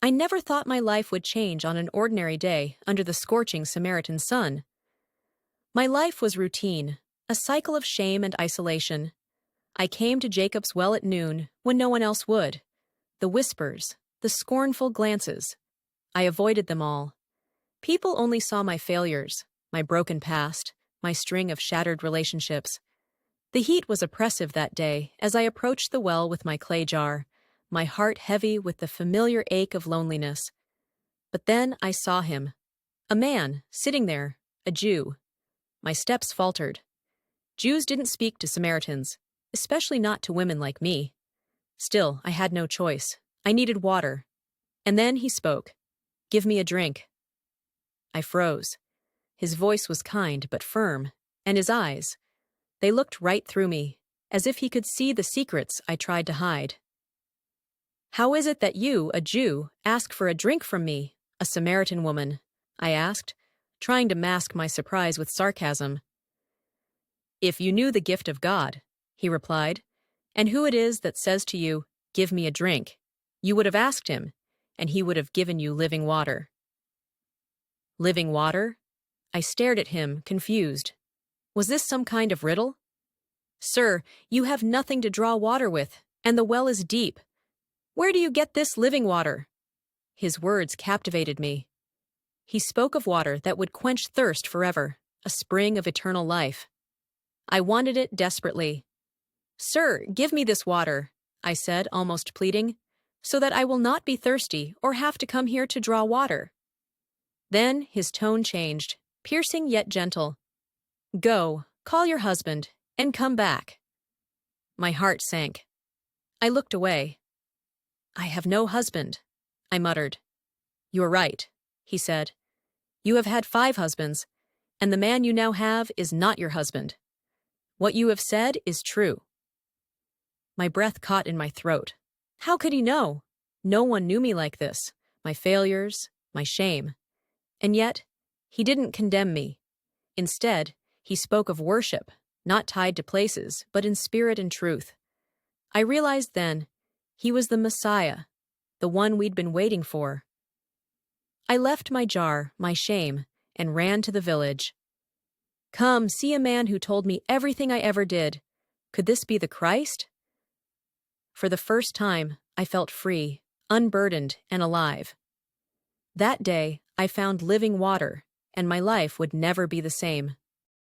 I never thought my life would change on an ordinary day under the scorching Samaritan sun. My life was routine, a cycle of shame and isolation. I came to Jacob's well at noon when no one else would. The whispers, the scornful glances. I avoided them all. People only saw my failures, my broken past, my string of shattered relationships. The heat was oppressive that day as I approached the well with my clay jar, my heart heavy with the familiar ache of loneliness. But then I saw him. A man, sitting there, a Jew. My steps faltered. Jews didn't speak to Samaritans, especially not to women like me. Still, I had no choice. I needed water. And then he spoke. "Give me a drink." I froze. His voice was kind but firm, and his eyes, they looked right through me, as if he could see the secrets I tried to hide. "How is it that you, a Jew, ask for a drink from me, a Samaritan woman?" I asked, trying to mask my surprise with sarcasm. "If you knew the gift of God," he replied, "and who it is that says to you, 'Give me a drink,' you would have asked him, and he would have given you living water." Living water? I stared at him, confused. Was this some kind of riddle? "Sir, you have nothing to draw water with, and the well is deep. Where do you get this living water?" His words captivated me. He spoke of water that would quench thirst forever, a spring of eternal life. I wanted it desperately. "Sir, give me this water," I said, almost pleading, "so that I will not be thirsty or have to come here to draw water." Then his tone changed, piercing yet gentle. "Go, call your husband, and come back." My heart sank. I looked away. "I have no husband," I muttered. "You're right," he said. "You have had 5 husbands, and the man you now have is not your husband. What you have said is true." My breath caught in my throat. How could he know? No one knew me like this, my failures, my shame. And yet, he didn't condemn me. Instead, he spoke of worship, not tied to places, but in spirit and truth. I realized then, he was the Messiah, the one we'd been waiting for. I left my jar, my shame, and ran to the village. "Come, see a man who told me everything I ever did. Could this be the Christ?" For the first time, I felt free, unburdened, and alive. That day, I found living water, and my life would never be the same.